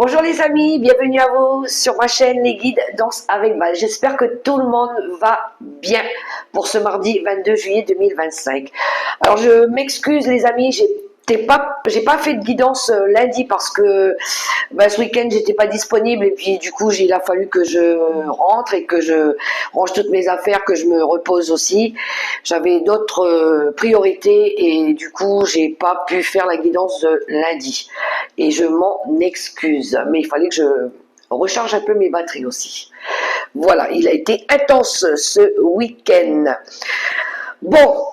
Bonjour les amis, bienvenue à vous sur ma chaîne Les Guides Danse avec Val. J'espère que tout le monde va bien pour ce mardi 22 juillet 2025. Alors je m'excuse les amis, j'ai pas fait de guidance lundi parce que ce week-end j'étais pas disponible et puis du coup il a fallu que je rentre et que je range toutes mes affaires, que je me repose aussi. J'avais d'autres priorités et du coup j'ai pas pu faire la guidance de lundi et je m'en excuse, mais il fallait que je recharge un peu mes batteries aussi. Voilà, il a été intense ce week-end. Bon,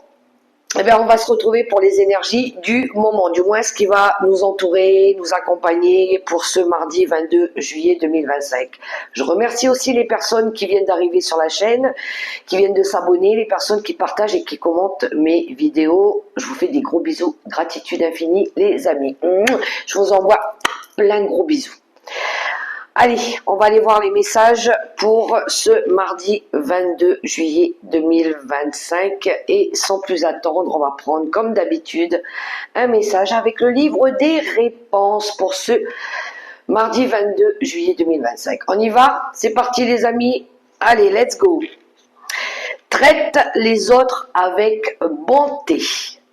eh bien, on va se retrouver pour les énergies du moment, du moins ce qui va nous entourer, nous accompagner pour ce mardi 22 juillet 2025. Je remercie aussi les personnes qui viennent d'arriver sur la chaîne, qui viennent de s'abonner, les personnes qui partagent et qui commentent mes vidéos. Je vous fais des gros bisous, gratitude infinie les amis. Je vous envoie plein de gros bisous. Allez, on va aller voir les messages pour ce mardi 22 juillet 2025 et sans plus attendre, on va prendre comme d'habitude un message avec le livre des réponses pour ce mardi 22 juillet 2025. On y va? C'est parti les amis, allez, let's go! Traite les autres avec bonté.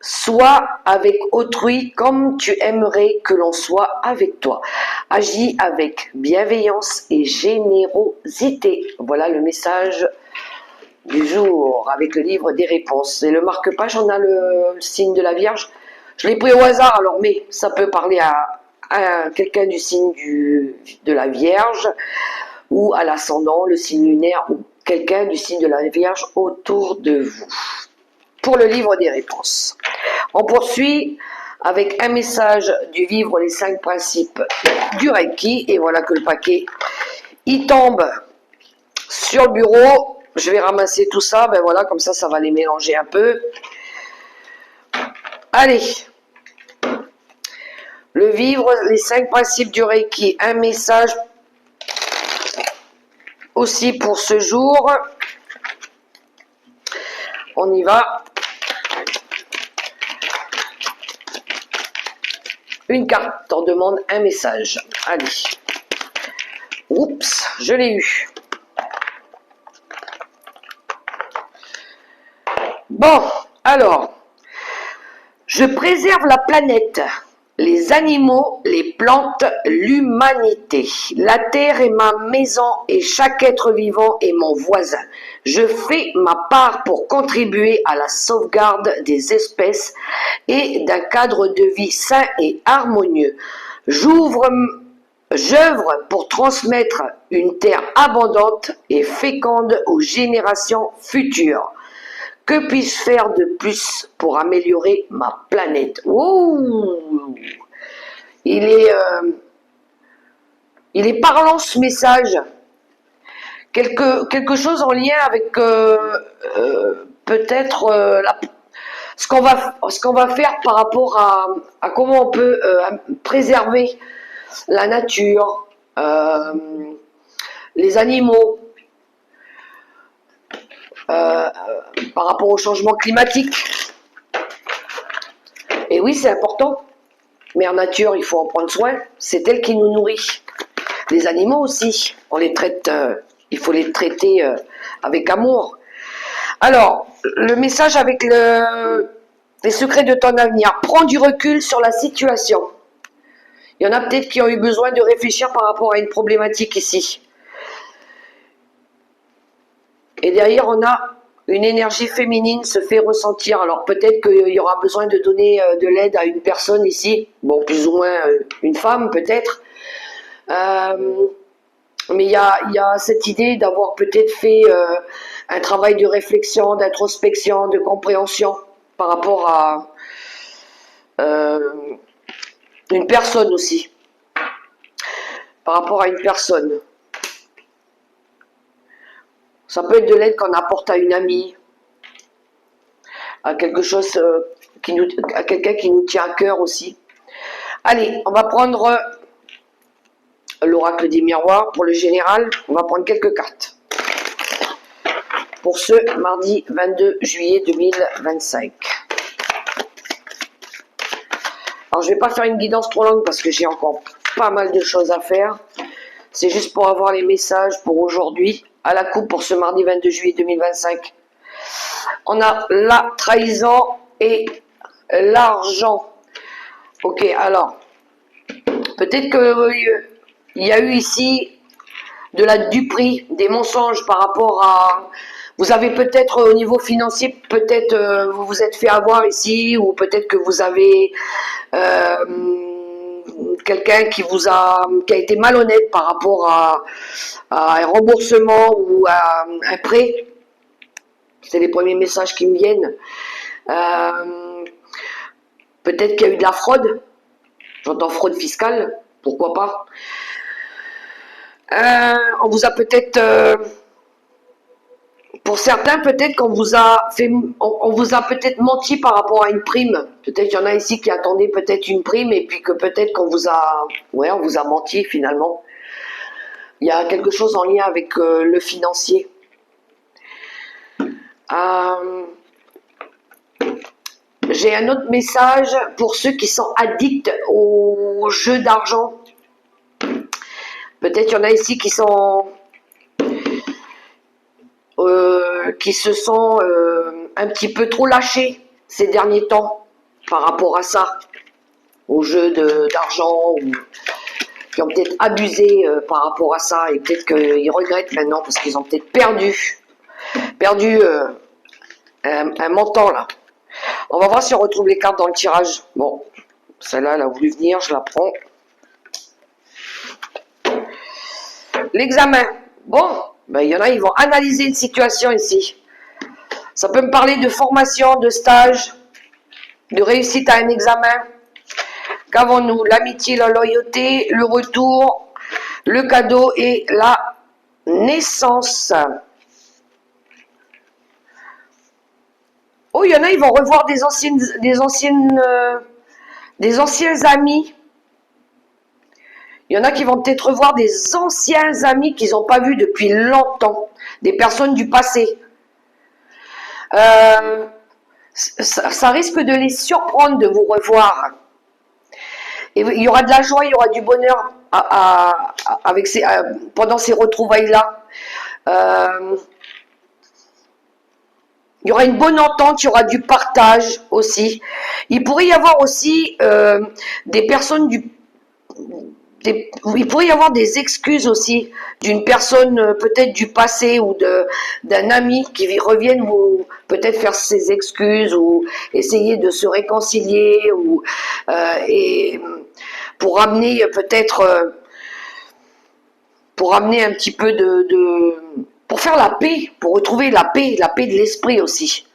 Sois avec autrui comme tu aimerais que l'on soit avec toi. Agis avec bienveillance et générosité. Voilà le message du jour avec le livre des réponses. Et le marque-page, on a le signe de la Vierge. Je l'ai pris au hasard, alors mais ça peut parler à quelqu'un du signe de la Vierge ou à l'ascendant, le signe lunaire ou quelqu'un du signe de la Vierge autour de vous. Pour le livre des réponses. On poursuit avec un message du Vivre les 5 principes du Reiki. Et voilà que le paquet, il tombe sur le bureau. Je vais ramasser tout ça. Ben voilà, comme ça va les mélanger un peu. Allez. Le Vivre les 5 principes du Reiki. Un message aussi pour ce jour. On y va. Une carte t'en demande un message. Allez. Oups, je l'ai eu. Bon, alors. Je préserve la planète, les animaux, les plantes, l'humanité. La terre est ma maison et chaque être vivant est mon voisin. Je fais ma part pour contribuer à la sauvegarde des espèces et d'un cadre de vie sain et harmonieux. J'œuvre pour transmettre une terre abondante et féconde aux générations futures. Que puis-je faire de plus pour améliorer ma planète? Ouh, il est parlant ce message. Quelque chose en lien avec peut-être ce qu'on va faire par rapport à comment on peut préserver la nature, les animaux. Par rapport au changement climatique. Et oui, c'est important. Mère Nature, il faut en prendre soin. C'est elle qui nous nourrit. Les animaux aussi, on les traite, il faut les traiter avec amour. Alors, le message avec les secrets de ton avenir. Prends du recul sur la situation. Il y en a peut-être qui ont eu besoin de réfléchir par rapport à une problématique ici. Et derrière, on a une énergie féminine se fait ressentir. Alors peut-être qu'il y aura besoin de donner de l'aide à une personne ici. Bon, plus ou moins une femme peut-être. Mais il y a cette idée d'avoir peut-être fait un travail de réflexion, d'introspection, de compréhension par rapport à une personne aussi. Par rapport à une personne. Ça peut être de l'aide qu'on apporte à une amie, à quelque chose à quelqu'un qui nous tient à cœur aussi. Allez, on va prendre l'oracle des miroirs pour le général. On va prendre quelques cartes pour ce mardi 22 juillet 2025. Alors je vais pas faire une guidance trop longue parce que j'ai encore pas mal de choses à faire. C'est juste pour avoir les messages pour aujourd'hui, à la coupe pour ce mardi 22 juillet 2025. On a la trahison et l'argent. Ok, alors, peut-être qu'il y a eu ici de la duperie, des mensonges par rapport à... Vous avez peut-être au niveau financier, peut-être vous vous êtes fait avoir ici, ou peut-être que vous avez quelqu'un qui a été malhonnête par rapport à un remboursement ou à un prêt. C'est les premiers messages qui me viennent. Peut-être qu'il y a eu de la fraude. J'entends fraude fiscale, pourquoi pas. On vous a peut-être... pour certains, peut-être qu'on vous a fait, on vous a peut-être menti par rapport à une prime. Peut-être qu'il y en a ici qui attendaient peut-être une prime et puis que peut-être qu'on vous a, on vous a menti finalement. Il y a quelque chose en lien avec le financier. J'ai un autre message pour ceux qui sont addicts aux jeux d'argent. Peut-être qu'il y en a ici qui sont... qui se sont un petit peu trop lâchés ces derniers temps par rapport à ça, aux jeux d'argent, ou qui ont peut-être abusé par rapport à ça, et peut-être qu'ils regrettent maintenant parce qu'ils ont peut-être perdu un montant là. On va voir si on retrouve les cartes dans le tirage. Bon, celle-là, elle a voulu venir, je la prends. L'examen. Bon, ben, il y en a, ils vont analyser une situation ici. Ça peut me parler de formation, de stage, de réussite à un examen. Qu'avons-nous? L'amitié, la loyauté, le retour, le cadeau et la naissance. Oh, il y en a, ils vont revoir des anciens amis. Il y en a qui vont peut-être revoir des anciens amis qu'ils n'ont pas vus depuis longtemps. Des personnes du passé. Ça risque de les surprendre de vous revoir. Et il y aura de la joie, il y aura du bonheur pendant ces retrouvailles-là. Il y aura une bonne entente, il y aura du partage aussi. Il pourrait y avoir aussi des personnes il pourrait y avoir des excuses aussi d'une personne peut-être du passé ou d'un ami qui revienne ou peut-être faire ses excuses ou essayer de se réconcilier ou et pour amener peut-être pour amener un petit peu pour faire la paix, pour retrouver la paix de l'esprit aussi.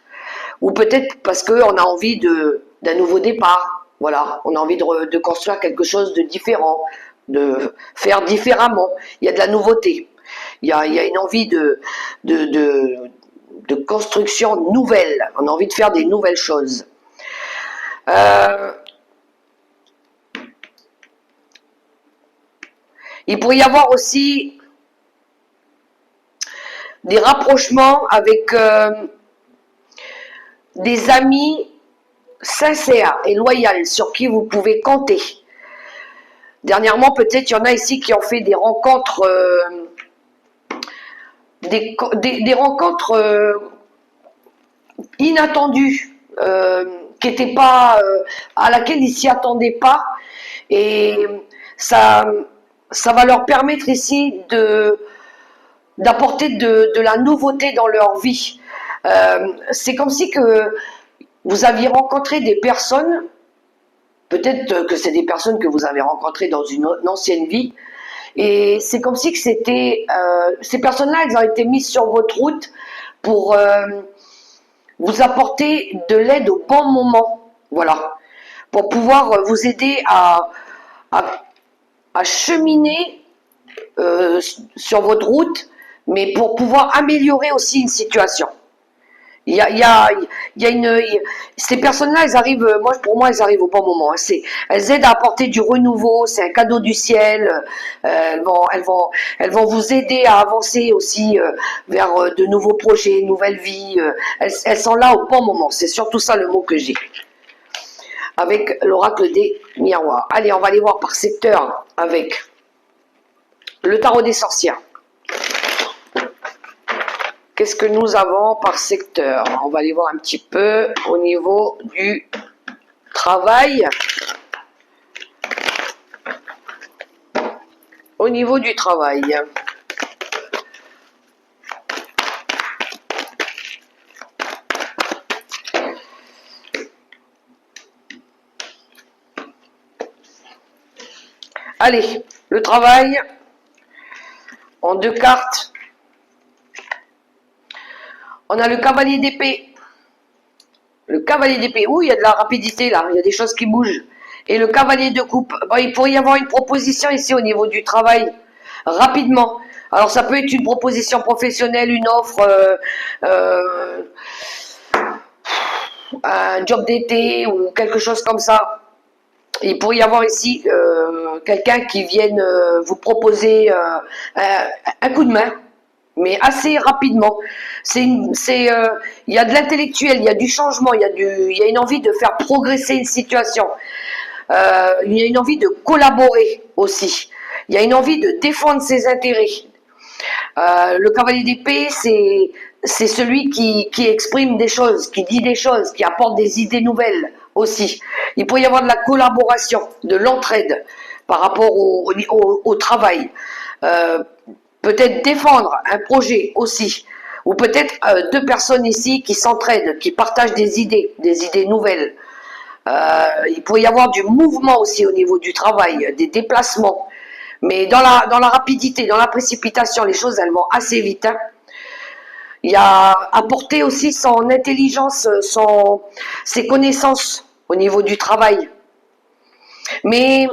Ou peut-être parce qu'on a envie d'un nouveau départ. Voilà, on a envie de construire quelque chose de différent, de faire différemment. Il y a de la nouveauté. Il y a une envie de construction nouvelle. On a envie de faire des nouvelles choses. Il pourrait y avoir aussi des rapprochements avec des amis sincères et loyaux sur qui vous pouvez compter. Dernièrement, peut-être il y en a ici qui ont fait des rencontres, des rencontres inattendues, qui n'étaient pas, à laquelle ils s'y attendaient pas, et ça va leur permettre ici d'apporter de la nouveauté dans leur vie. C'est comme si que vous aviez rencontré des personnes, peut-être que c'est des personnes que vous avez rencontrées dans une ancienne vie, et c'est comme si que c'était ces personnes-là, elles ont été mises sur votre route pour vous apporter de l'aide au bon moment, voilà, pour pouvoir vous aider à cheminer sur votre route, mais pour pouvoir améliorer aussi une situation. Ces personnes-là, elles arrivent, pour moi, elles arrivent au bon moment. Elles aident à apporter du renouveau, c'est un cadeau du ciel. Elles vont vous aider à avancer aussi vers de nouveaux projets, nouvelles vies. Elles sont là au bon moment. C'est surtout ça le mot que j'ai. avec l'oracle des miroirs. Allez, on va aller voir par secteur avec le tarot des sorcières. Qu'est-ce que nous avons par secteur? On va aller voir un petit peu au niveau du travail. Au niveau du travail. Allez, le travail en 2 cartes. On a le cavalier d'épée. Le cavalier d'épée. Ouh, il y a de la rapidité là. Il y a des choses qui bougent. Et le cavalier de coupe. Bon, il pourrait y avoir une proposition ici au niveau du travail. Rapidement. Alors ça peut être une proposition professionnelle, une offre, un job d'été ou quelque chose comme ça. Il pourrait y avoir ici quelqu'un qui vienne vous proposer un coup de main, mais assez rapidement. Il y a de l'intellectuel, il y a du changement, il y a une envie de faire progresser une situation. Il y a une envie de collaborer aussi. Il y a une envie de défendre ses intérêts. Le cavalier d'épée, c'est celui qui exprime des choses, qui dit des choses, qui apporte des idées nouvelles aussi. Il peut y avoir de la collaboration, de l'entraide par rapport au travail. Peut-être défendre un projet aussi. Ou peut-être 2 personnes ici qui s'entraident, qui partagent des idées nouvelles. Il peut y avoir du mouvement aussi au niveau du travail, des déplacements. Mais dans la rapidité, dans la précipitation, les choses elles vont assez vite. Hein. Il y a apporter aussi son intelligence, ses connaissances au niveau du travail. Mais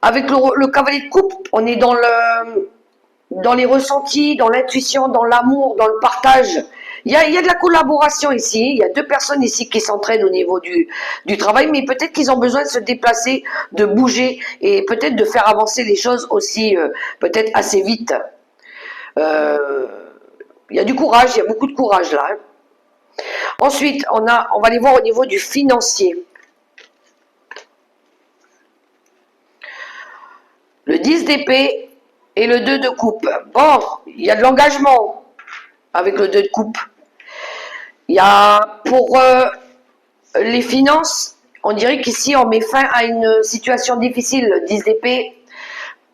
avec le cavalier de coupe, on est dans les ressentis, dans l'intuition, dans l'amour, dans le partage. Il y a de la collaboration ici, il y a 2 personnes ici qui s'entraident au niveau du travail, mais peut-être qu'ils ont besoin de se déplacer, de bouger et peut-être de faire avancer les choses aussi, peut-être assez vite. Il y a du courage, il y a beaucoup de courage là. Hein. Ensuite, on va aller voir au niveau du financier. Le 10 d'épée et le 2 de coupe. Bon, il y a de l'engagement avec le 2 de coupe. Il y a pour les finances, on dirait qu'ici on met fin à une situation difficile. Le 10 d'épée,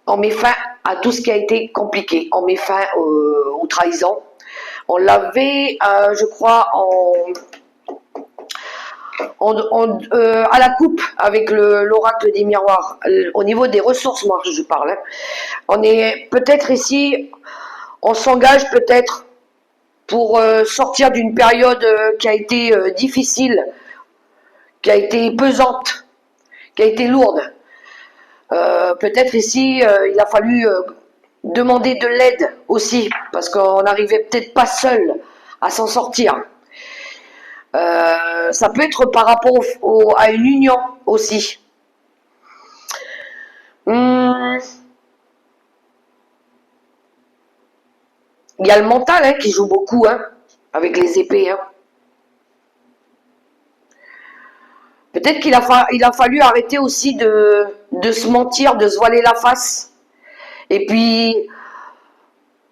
on met fin à tout ce qui a été compliqué. On met fin aux trahisons. On l'avait, je crois, à la coupe avec l'oracle des miroirs. Au niveau des ressources, moi je parle. Hein. On est peut-être ici, on s'engage peut-être pour sortir d'une période qui a été difficile, qui a été pesante, qui a été lourde. Peut-être ici, il a fallu demander de l'aide aussi, parce qu'on n'arrivait peut-être pas seul à s'en sortir. Ça peut être par rapport à une union aussi. Il y a le mental hein, qui joue beaucoup hein, avec les épées. Hein. Peut-être qu'il a fallu arrêter aussi de se mentir, de se voiler la face. Et puis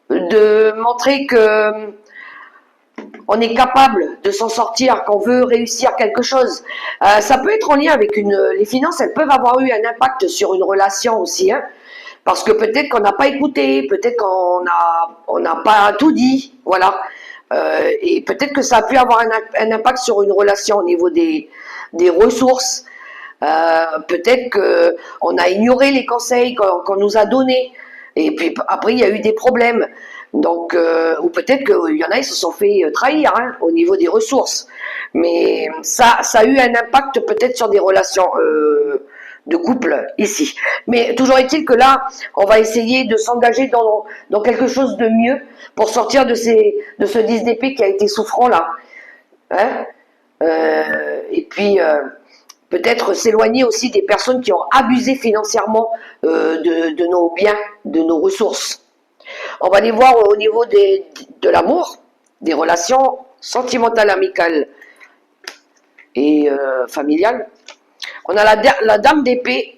de montrer que on est capable de s'en sortir, qu'on veut réussir quelque chose. Ça peut être en lien avec les finances, elles peuvent avoir eu un impact sur une relation aussi. Hein. Parce que peut-être qu'on n'a pas écouté, peut-être qu'on n'a pas tout dit, voilà. Et peut-être que ça a pu avoir un impact sur une relation au niveau des ressources. Peut-être qu'on a ignoré les conseils qu'on nous a donnés. Et puis après, il y a eu des problèmes. Donc, ou peut-être qu'il y en a, ils se sont fait trahir hein, au niveau des ressources. Mais ça a eu un impact peut-être sur des relations de couple ici. Mais toujours est-il que là, on va essayer de s'engager dans quelque chose de mieux pour sortir de ce 10 d'épée qui a été souffrant là. Hein et puis, peut-être s'éloigner aussi des personnes qui ont abusé financièrement de nos biens, de nos ressources. On va aller voir au niveau de l'amour, des relations sentimentales amicales. et familiale. On a la dame d'épée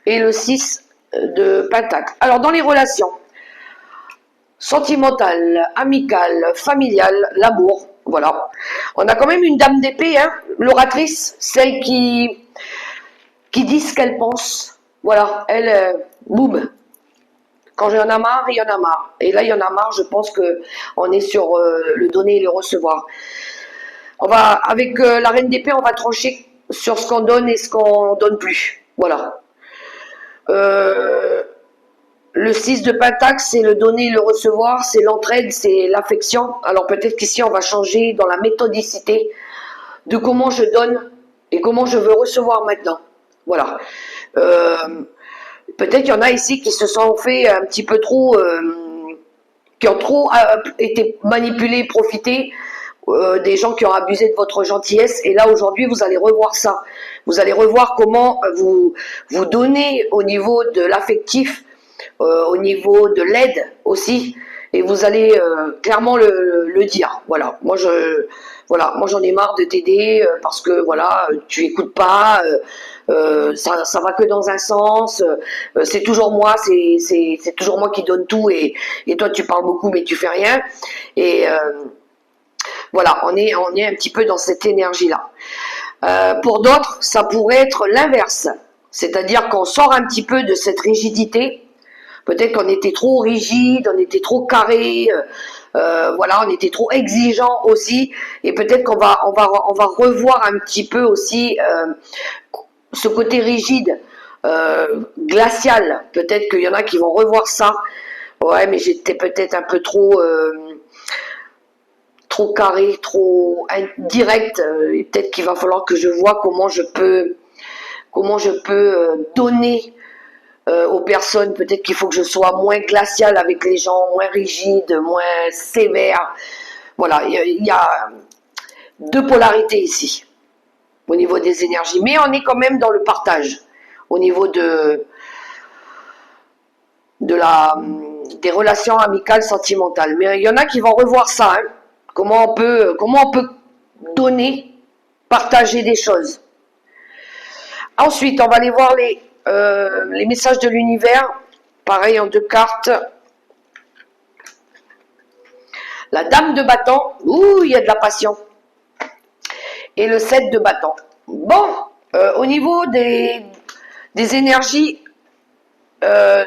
et le 6 de pentacle. Alors dans les relations sentimentales, amicales, familiales, l'amour, voilà. On a quand même une dame d'épée, hein, l'oratrice, celle qui dit ce qu'elle pense. Voilà, elle, boum. Quand il y en a marre, il y en a marre. Et là, il y en a marre, je pense que on est sur le donner et le recevoir. On va, avec la reine d'épée, on va trancher sur ce qu'on donne et ce qu'on donne plus. Voilà. Le 6 de pentacle, c'est le donner et le recevoir, c'est l'entraide, c'est l'affection. Alors peut-être qu'ici, on va changer dans la méthodicité de comment je donne et comment je veux recevoir maintenant. Voilà. Peut-être qu'il y en a ici qui se sont fait un petit peu trop, qui ont trop été manipulés, profités, des gens qui ont abusé de votre gentillesse. Et là, aujourd'hui, vous allez revoir ça. Vous allez revoir comment vous donnez au niveau de l'affectif, au niveau de l'aide aussi. Et vous allez clairement le dire. Voilà. Moi, j'en ai marre de t'aider parce que voilà, tu écoutes pas. Ça va que dans un sens. C'est toujours moi, c'est toujours moi qui donne tout et toi tu parles beaucoup mais tu fais rien. Et voilà, on est un petit peu dans cette énergie-là. Pour d'autres, ça pourrait être l'inverse, c'est-à-dire qu'on sort un petit peu de cette rigidité. Peut-être qu'on était trop rigide, on était trop carré, voilà, on était trop exigeant aussi, et peut-être qu'on va revoir un petit peu aussi ce côté rigide, glacial. Peut-être qu'il y en a qui vont revoir ça. Ouais, mais j'étais peut-être un peu trop carré, trop direct. Et peut-être qu'il va falloir que je vois comment je peux donner aux personnes. Peut-être qu'il faut que je sois moins glacial avec les gens, moins rigide, moins sévère. Voilà, il y a deux polarités ici au niveau des énergies, mais on est quand même dans le partage au niveau des relations amicales, sentimentales. Mais il y en a qui vont revoir ça, hein. Comment on peut donner, partager des choses. Ensuite, on va aller voir les messages de l'univers, pareil en 2 cartes. La dame de bâton, ouh, il y a de la passion. Et le 7 de bâton. Bon, au niveau des énergies, les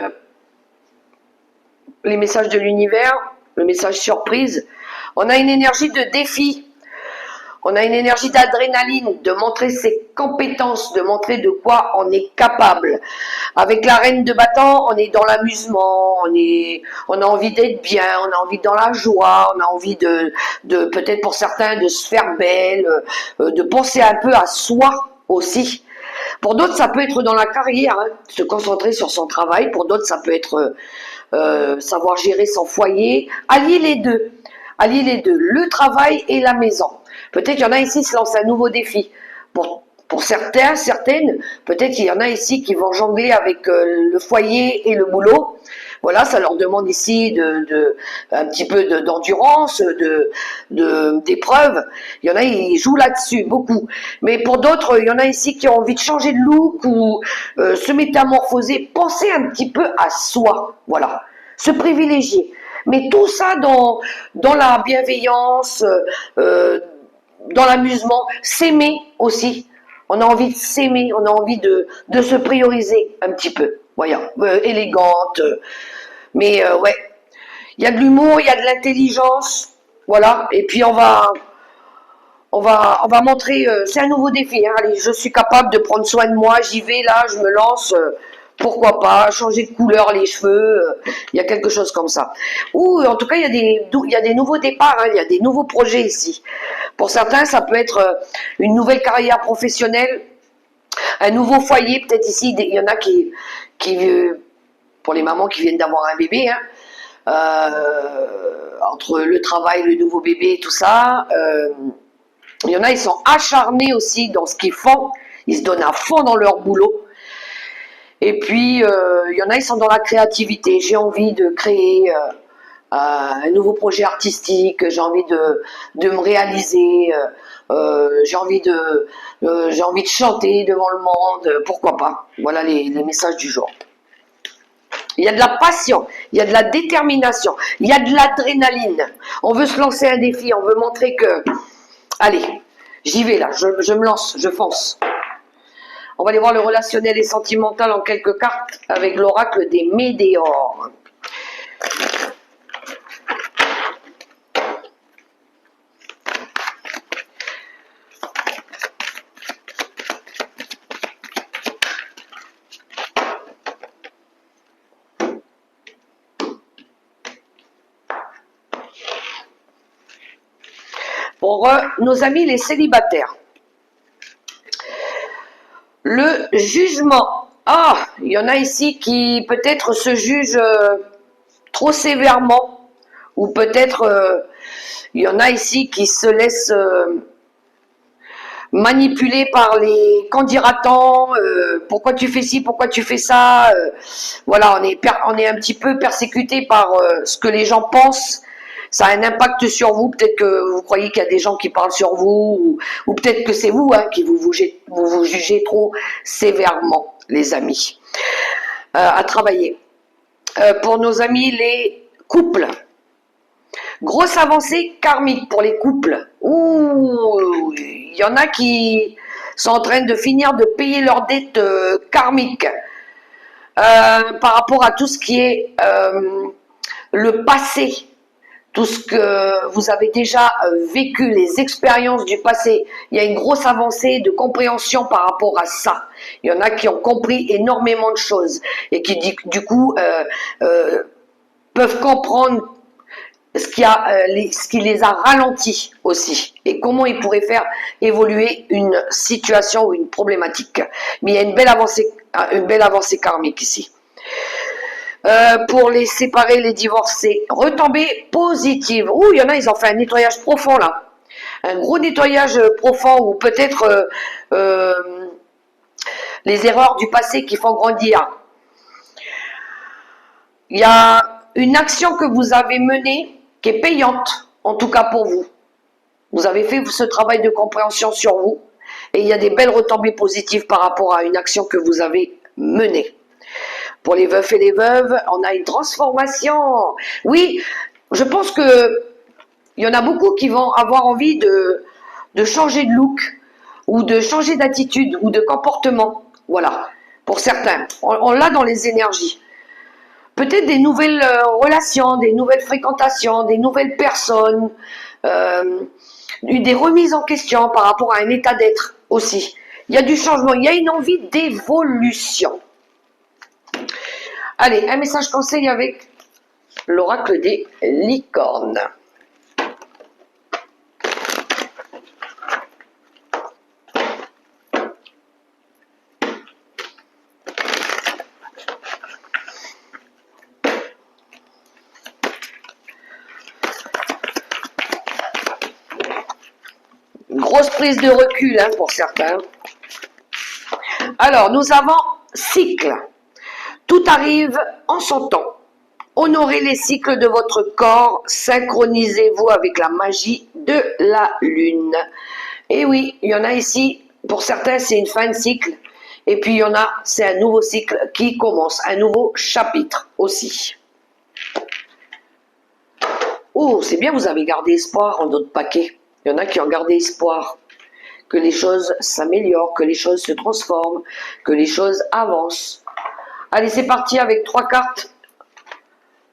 messages de l'univers, le message surprise, on a une énergie de défi. On a une énergie d'adrénaline, de montrer ses compétences, de montrer de quoi on est capable. Avec la reine de bâton, on est dans l'amusement, on a envie d'être bien, on a envie d'être dans la joie, on a envie de peut-être pour certains de se faire belle, de penser un peu à soi aussi. Pour d'autres, ça peut être dans la carrière, hein, se concentrer sur son travail. Pour d'autres, ça peut être savoir gérer son foyer. Allier les deux, le travail et la maison. Peut-être qu'il y en a ici qui se lancent un nouveau défi. Pour certains, certaines, peut-être qu'il y en a ici qui vont jongler avec le foyer et le boulot. Voilà, ça leur demande ici un petit peu d'endurance, d'épreuve. Il y en a, ils jouent là-dessus, beaucoup. Mais pour d'autres, il y en a ici qui ont envie de changer de look ou se métamorphoser, penser un petit peu à soi. Voilà, se privilégier. Mais tout ça dans la bienveillance, dans l'amusement, s'aimer aussi. On a envie de s'aimer, on a envie de se prioriser un petit peu. Voilà, élégante. Mais ouais, il y a de l'humour, il y a de l'intelligence. Voilà, et puis on va montrer, c'est un nouveau défi. Hein. Allez, je suis capable de prendre soin de moi, j'y vais là, je me lance. Pourquoi pas changer de couleur les cheveux, il y a quelque chose comme ça. Ou en tout cas, il y a des nouveaux départs, hein, il y a des nouveaux projets ici. Pour certains, ça peut être une nouvelle carrière professionnelle, un nouveau foyer, peut-être ici, il y en a qui pour les mamans qui viennent d'avoir un bébé, hein, entre le travail, le nouveau bébé et tout ça, il y en a, ils sont acharnés aussi dans ce qu'ils font, ils se donnent à fond dans leur boulot. Et puis, il y en a, ils sont dans la créativité. J'ai envie de créer un nouveau projet artistique, j'ai envie de me réaliser, j'ai envie de chanter devant le monde, pourquoi pas. Voilà les messages du jour. Il y a de la passion, il y a de la détermination, il y a de l'adrénaline. On veut se lancer un défi, on veut montrer que... Allez, j'y vais là, je me lance, je fonce. On va aller voir le relationnel et sentimental en quelques cartes avec l'oracle des Météores. Pour nos amis les célibataires. Le jugement. Ah, il y en a ici qui peut-être se jugent trop sévèrement. Ou peut-être il y en a ici qui se laissent manipuler par les candidatants. Pourquoi tu fais ci, pourquoi tu fais ça. Voilà, on est un petit peu persécuté par ce que les gens pensent. Ça a un impact sur vous, peut-être que vous croyez qu'il y a des gens qui parlent sur vous, ou peut-être que c'est vous qui vous jugez trop sévèrement, les amis, à travailler. Pour nos amis les couples, grosse avancée karmique pour les couples. Ouh, il y en a qui sont en train de finir de payer leurs dettes karmiques par rapport à tout ce qui est le passé. Tout ce que vous avez déjà vécu, les expériences du passé, il y a une grosse avancée de compréhension par rapport à ça. Il y en a qui ont compris énormément de choses et qui du coup peuvent comprendre ce qui les a ralentis aussi et comment ils pourraient faire évoluer une situation ou une problématique. Mais il y a une belle avancée karmique ici. Pour les séparés, les divorcés, retombées positives. Ouh, il y en a, ils ont fait un nettoyage profond là. Un gros nettoyage profond ou peut-être les erreurs du passé qui font grandir. Il y a une action que vous avez menée qui est payante, en tout cas pour vous. Vous avez fait ce travail de compréhension sur vous et il y a des belles retombées positives par rapport à une action que vous avez menée. Pour les veufs et les veuves, on a une transformation. Oui, je pense que il y en a beaucoup qui vont avoir envie de changer de look ou de changer d'attitude ou de comportement. Voilà, pour certains. On l'a dans les énergies. Peut-être des nouvelles relations, des nouvelles fréquentations, des nouvelles personnes, des remises en question par rapport à un état d'être aussi. Il y a du changement, il y a une envie d'évolution. Allez, un message conseil avec l'oracle des licornes. Grosse prise de recul pour certains. Alors, nous avons cycle. Tout arrive en son temps. Honorez les cycles de votre corps, synchronisez-vous avec la magie de la lune. Et oui, il y en a ici, pour certains c'est une fin de cycle, et puis il y en a, c'est un nouveau cycle qui commence, un nouveau chapitre aussi. Oh, c'est bien, vous avez gardé espoir en d'autres paquets. Il y en a qui ont gardé espoir que les choses s'améliorent, que les choses se transforment, que les choses avancent. Allez, c'est parti avec 3 cartes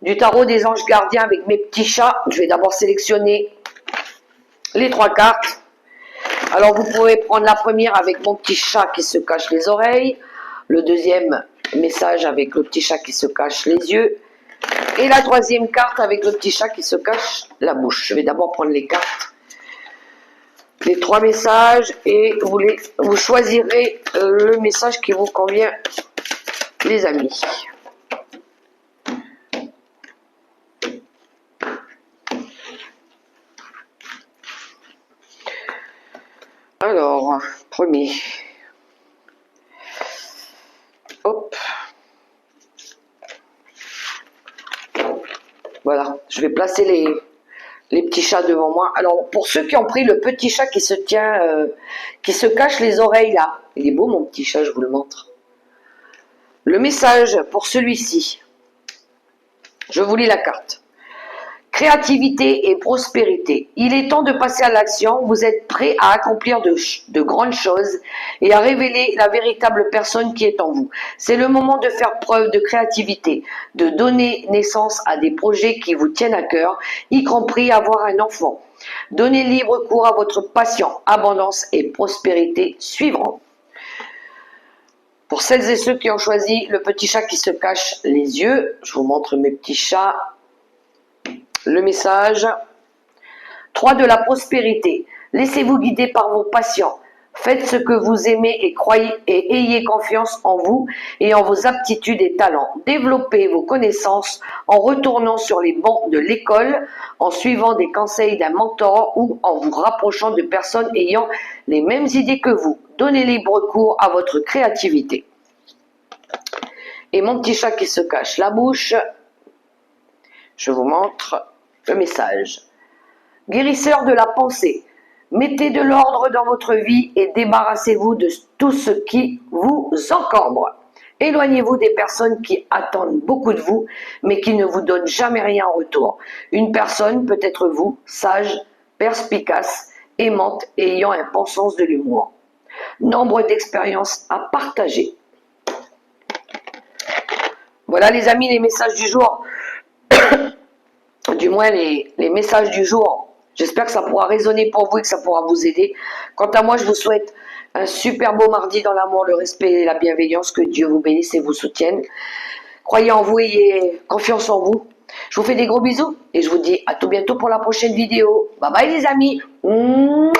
du tarot des anges gardiens avec mes petits chats. Je vais d'abord sélectionner les 3 cartes. Alors, vous pouvez prendre la première avec mon petit chat qui se cache les oreilles. Le deuxième message avec le petit chat qui se cache les yeux. Et la troisième carte avec le petit chat qui se cache la bouche. Je vais d'abord prendre les cartes. Les 3 messages et vous choisirez le message qui vous convient, les amis. Alors, premier. Hop. Voilà, je vais placer les petits chats devant moi. Alors, pour ceux qui ont pris le petit chat qui se tient, qui se cache les oreilles là. Il est beau mon petit chat, je vous le montre. Le message pour celui-ci. Je vous lis la carte. Créativité et prospérité. Il est temps de passer à l'action. Vous êtes prêt à accomplir de grandes choses et à révéler la véritable personne qui est en vous. C'est le moment de faire preuve de créativité, de donner naissance à des projets qui vous tiennent à cœur, y compris avoir un enfant. Donnez libre cours à votre passion. Abondance et prospérité suivront. Pour celles et ceux qui ont choisi le petit chat qui se cache les yeux, je vous montre mes petits chats. Le message. 3 de la prospérité. Laissez-vous guider par vos passions. Faites ce que vous aimez et croyez et ayez confiance en vous et en vos aptitudes et talents. Développez vos connaissances en retournant sur les bancs de l'école, en suivant des conseils d'un mentor ou en vous rapprochant de personnes ayant les mêmes idées que vous. Donnez libre cours à votre créativité. Et mon petit chat qui se cache la bouche, je vous montre le message. Guérisseur de la pensée. Mettez de l'ordre dans votre vie et débarrassez-vous de tout ce qui vous encombre. Éloignez-vous des personnes qui attendent beaucoup de vous, mais qui ne vous donnent jamais rien en retour. Une personne peut être vous, sage, perspicace, aimante et ayant un bon sens de l'humour. Nombre d'expériences à partager. Voilà les amis, les messages du jour. Du moins les messages du jour. J'espère que ça pourra résonner pour vous et que ça pourra vous aider. Quant à moi, je vous souhaite un super beau mardi dans l'amour, le respect et la bienveillance. Que Dieu vous bénisse et vous soutienne. Croyez en vous, ayez confiance en vous. Je vous fais des gros bisous et je vous dis à tout bientôt pour la prochaine vidéo. Bye bye les amis. Mouah.